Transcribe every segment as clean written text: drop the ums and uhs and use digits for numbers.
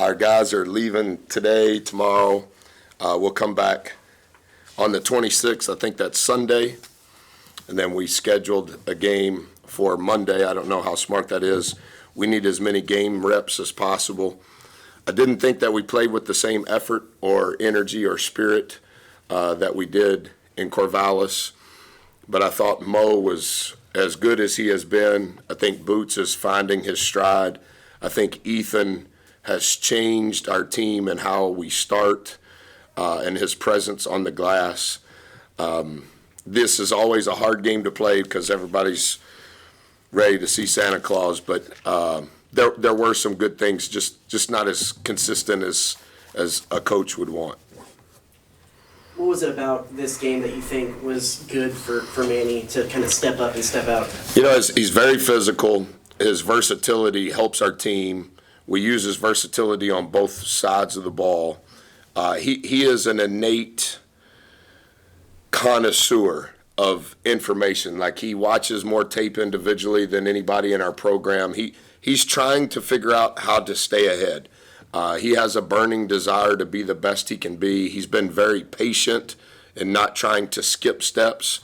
Our guys are leaving today, tomorrow. We'll come back on the 26th. I think that's Sunday. And then we scheduled a game for Monday. I don't know how smart that is. We need as many game reps as possible. I didn't think that we played with the same effort or energy or spirit that we did in Corvallis. But I thought Mo was as good as he has been. I think Boots is finding his stride. I think Ethan has changed our team and how we start and his presence on the glass. This is always a hard game to play because everybody's ready to see Santa Claus, but there were some good things, just not as consistent as a coach would want. What was it about this game that you think was good for Manny to kind of step up and step out? You know, he's very physical. His versatility helps our team. We use his versatility on both sides of the ball. He is an innate connoisseur of information. Like, he watches more tape individually than anybody in our program. He's trying to figure out how to stay ahead. He has a burning desire to be the best he can be. He's been very patient and not trying to skip steps.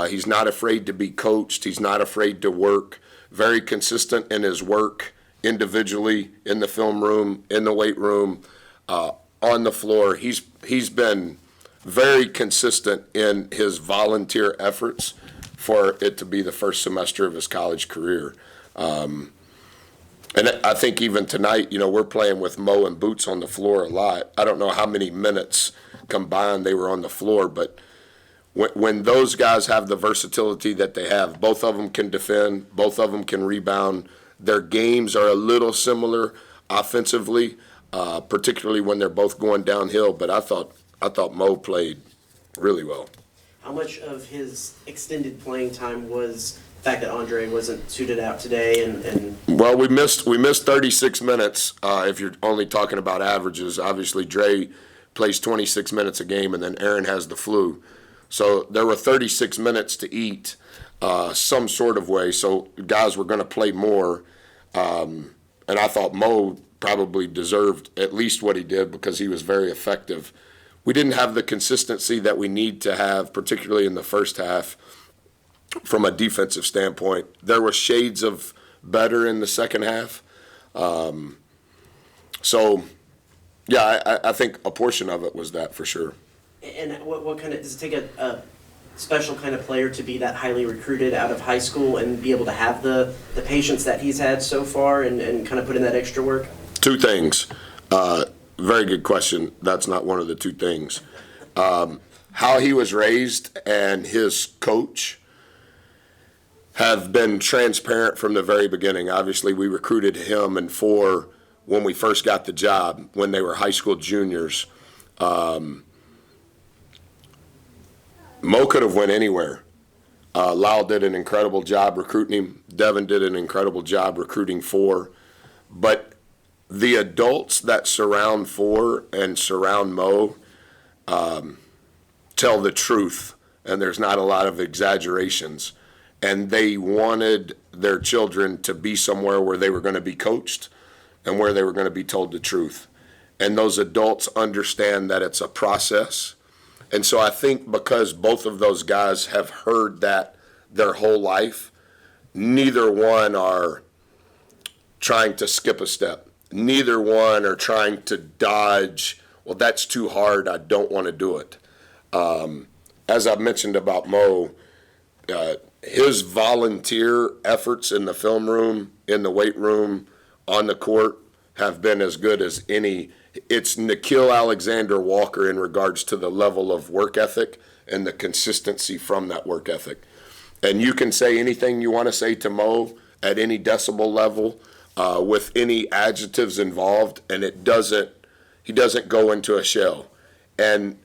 He's not afraid to be coached. He's not afraid to work. Very consistent in his work individually, in the film room, in the weight room, on the floor. He's been very consistent in his volunteer efforts for it to be the first semester of his college career. And I think even tonight, you know, we're playing with Mo and Boots on the floor a lot. I don't know how many minutes combined they were on the floor, but when those guys have the versatility that they have, both of them can defend, both of them can rebound. Their games are a little similar offensively, particularly when they're both going downhill. But I thought Mo played really well. How much of his extended playing time was the fact that Andre wasn't suited out today? And Well, we missed 36 minutes. If you're only talking about averages, obviously Dre plays 26 minutes a game, and then Aaron has the flu. So there were 36 minutes to eat some sort of way. So guys were going to play more. And I thought Mo probably deserved at least what he did because he was very effective. We didn't have the consistency that we need to have, particularly in the first half, from a defensive standpoint. There were shades of better in the second half. So, yeah, I think a portion of it was that for sure. And what kind of, does it take a special kind of player to be that highly recruited out of high school and be able to have the patience that he's had so far and kind of put in that extra work? Two things. Very good question. That's not one of the two things. How he was raised and his coach have been transparent from the very beginning. Obviously, we recruited him and four when we first got the job, when they were high school juniors. Mo could have went anywhere. Lyle did an incredible job recruiting him. Devin did an incredible job recruiting four. But the adults that surround four and surround Mo tell the truth, and there's not a lot of exaggerations. And they wanted their children to be somewhere where they were going to be coached and where they were going to be told the truth. And those adults understand that it's a process. And so I think because both of those guys have heard that their whole life, neither one are trying to skip a step. Neither one are trying to dodge, well, that's too hard, I don't want to do it. As I mentioned about Mo, his volunteer efforts in the film room, in the weight room, on the court have been as good as any. It's Nikhil Alexander Walker in regards to the level of work ethic and the consistency from that work ethic. And you can say anything you want to say to Mo at any decibel level with any adjectives involved, and he doesn't go into a shell. And,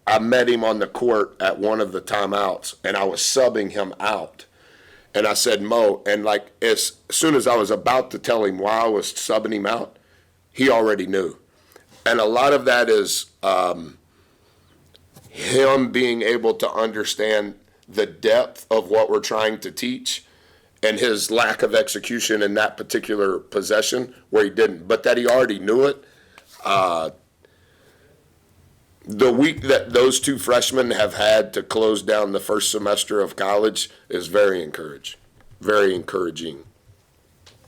I met him on the court at one of the timeouts, and I was subbing him out. And I said, Mo, and like as soon as I was about to tell him why I was subbing him out, he already knew. And a lot of that is him being able to understand the depth of what we're trying to teach and his lack of execution in that particular possession where he didn't, but that he already knew it. The week that those two freshmen have had to close down the first semester of college is very encouraging.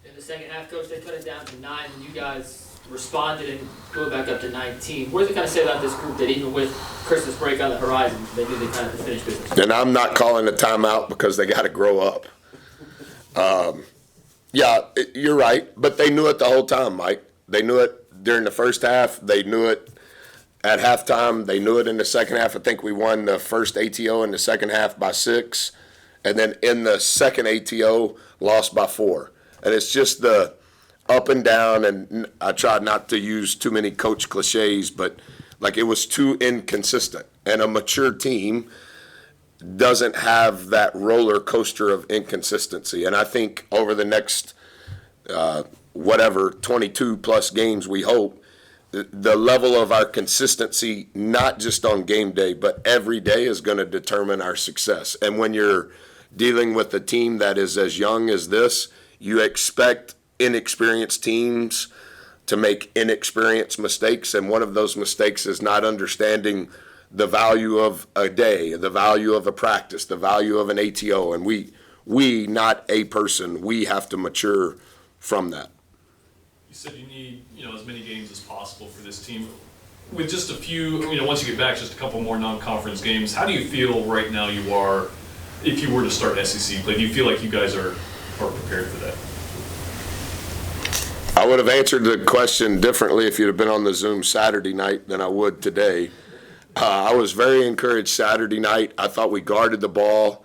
In the second half, Coach, they cut it down to 9, and you guys responded and go back up to 19. What does it kind of say about this group that even with Christmas break on the horizon, they knew they kind of finished business? And I'm not calling a timeout because they got to grow up. You're right, but they knew it the whole time, Mike. They knew it during the first half. They knew it at halftime. They knew it in the second half. I think we won the first ATO in the second half by 6, and then in the second ATO, lost by 4. And it's just the up and down, and I tried not to use too many coach cliches, but like it was too inconsistent. And a mature team doesn't have that roller coaster of inconsistency. And I think over the next 22 plus games, we hope, the level of our consistency, not just on game day, but every day, is going to determine our success. And when you're dealing with a team that is as young as this, you expect inexperienced teams to make inexperienced mistakes, and one of those mistakes is not understanding the value of a day, the value of a practice, the value of an ATO, and we, not a person, we have to mature from that. You said you need, as many games as possible for this team. With just a few, once you get back, just a couple more non-conference games, how do you feel right now you are, if you were to start SEC play? Do you feel like you guys are prepared for that? I would have answered the question differently if you'd have been on the Zoom Saturday night than I would today. I was very encouraged Saturday night. I thought we guarded the ball.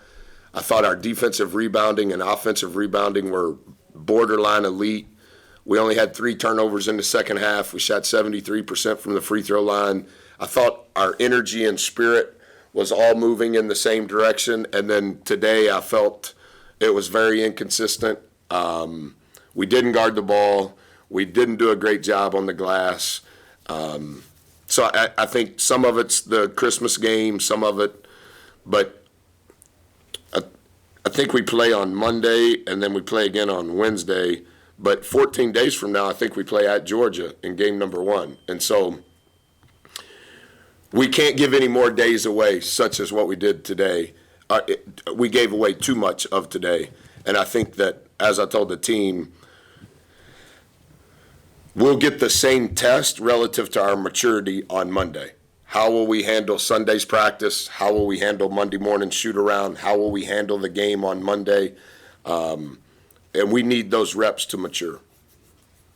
I thought our defensive rebounding and offensive rebounding were borderline elite. We only had 3 turnovers in the second half. We shot 73% from the free throw line. I thought our energy and spirit was all moving in the same direction. And then today I felt it was very inconsistent. We didn't guard the ball. We didn't do a great job on the glass. So I think some of it's the Christmas game, some of it, but I think we play on Monday and then we play again on Wednesday. But 14 days from now, I think we play at Georgia in game number 1. And so we can't give any more days away, such as what we did today. We gave away too much of today. And I think that, as I told the team, we'll get the same test relative to our maturity on Monday. How will we handle Sunday's practice? How will we handle Monday morning shoot around? How will we handle the game on Monday? And we need those reps to mature.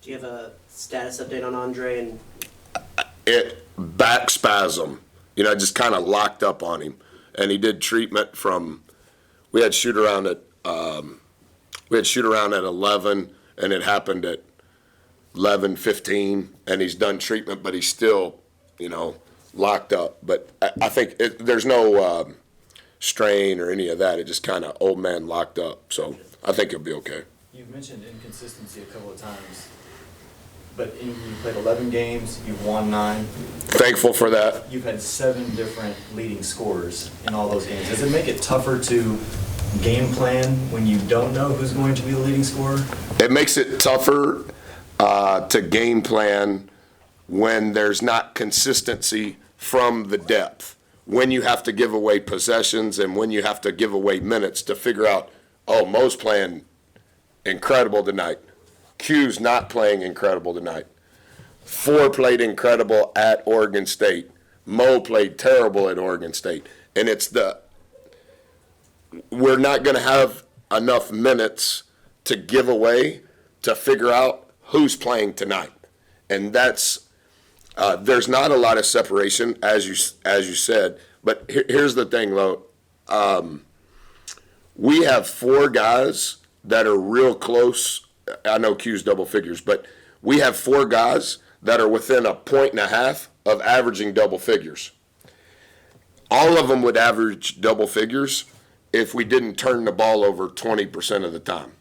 Do you have a status update on Andre? And back spasm, just kind of locked up on him, and he did treatment from. We had shoot around at 11, and it happened at 11:15, and he's done treatment, but he's still, locked up. But I think there's no strain or any of that. It just kind of old man locked up. So I think he'll be okay. You've mentioned inconsistency a couple of times, but you played 11 games, you've won 9. Thankful for that. You've had 7 different leading scorers in all those games. Does it make it tougher to game plan when you don't know who's going to be the leading scorer? It makes it tougher to game plan when there's not consistency from the depth, when you have to give away possessions and when you have to give away minutes to figure out, Mo's playing incredible tonight. Q's not playing incredible tonight. 4 played incredible at Oregon State. Mo played terrible at Oregon State. And we're not going to have enough minutes to give away to figure out who's playing tonight. And that's there's not a lot of separation, as you said. But here's the thing, though. We have 4 guys that are real close. I know Q's double figures, but we have 4 guys that are within 1.5 points of averaging double figures. All of them would average double figures if we didn't turn the ball over 20% of the time.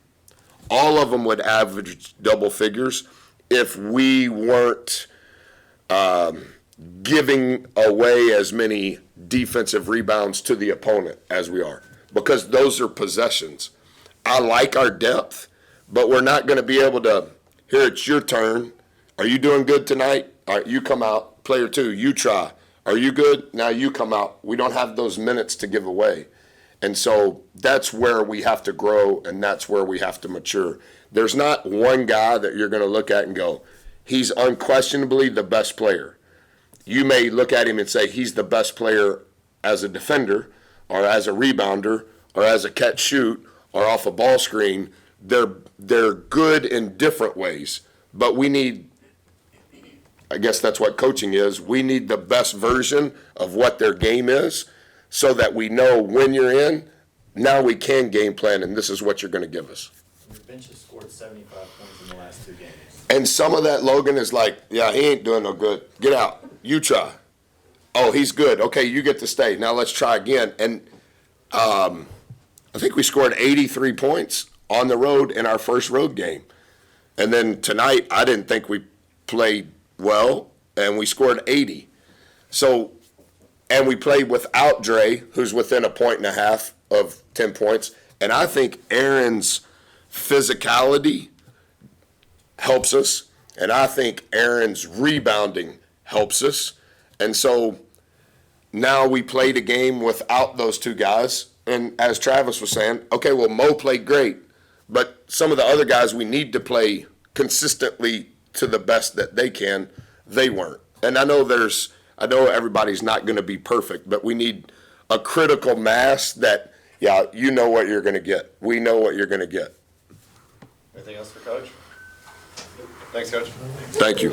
All of them would average double figures if we weren't giving away as many defensive rebounds to the opponent as we are, because those are possessions. I like our depth, but we're not going to be able to, here, it's your turn. Are you doing good tonight? All right, you come out. Player 2, you try. Are you good? Now you come out. We don't have those minutes to give away. And so that's where we have to grow, and that's where we have to mature. There's not one guy that you're going to look at and go, he's unquestionably the best player. You may look at him and say he's the best player as a defender or as a rebounder or as a catch shoot or off a ball screen. They're good in different ways, but we need, I guess that's what coaching is, we need the best version of what their game is so that we know when you're in, now we can game plan, and this is what you're going to give us. Your bench has scored 75 points in the last 2 games. And some of that, Logan, is like, yeah, he ain't doing no good. Get out. You try. Oh, he's good. Okay, you get to stay. Now let's try again. And I think we scored 83 points on the road in our first road game. And then tonight, I didn't think we played well, and we scored 80. So, and we played without Dre, who's within a point and a half of 10 points. And I think Aaron's physicality helps us, and I think Aaron's rebounding helps us. And so now we played a game without those 2 guys. And as Travis was saying, okay, well, Mo played great, but some of the other guys we need to play consistently to the best that they can, they weren't. And I know everybody's not going to be perfect, but we need a critical mass that, yeah, you know what you're going to get. We know what you're going to get. Anything else for Coach? Thanks, Coach. Thank you.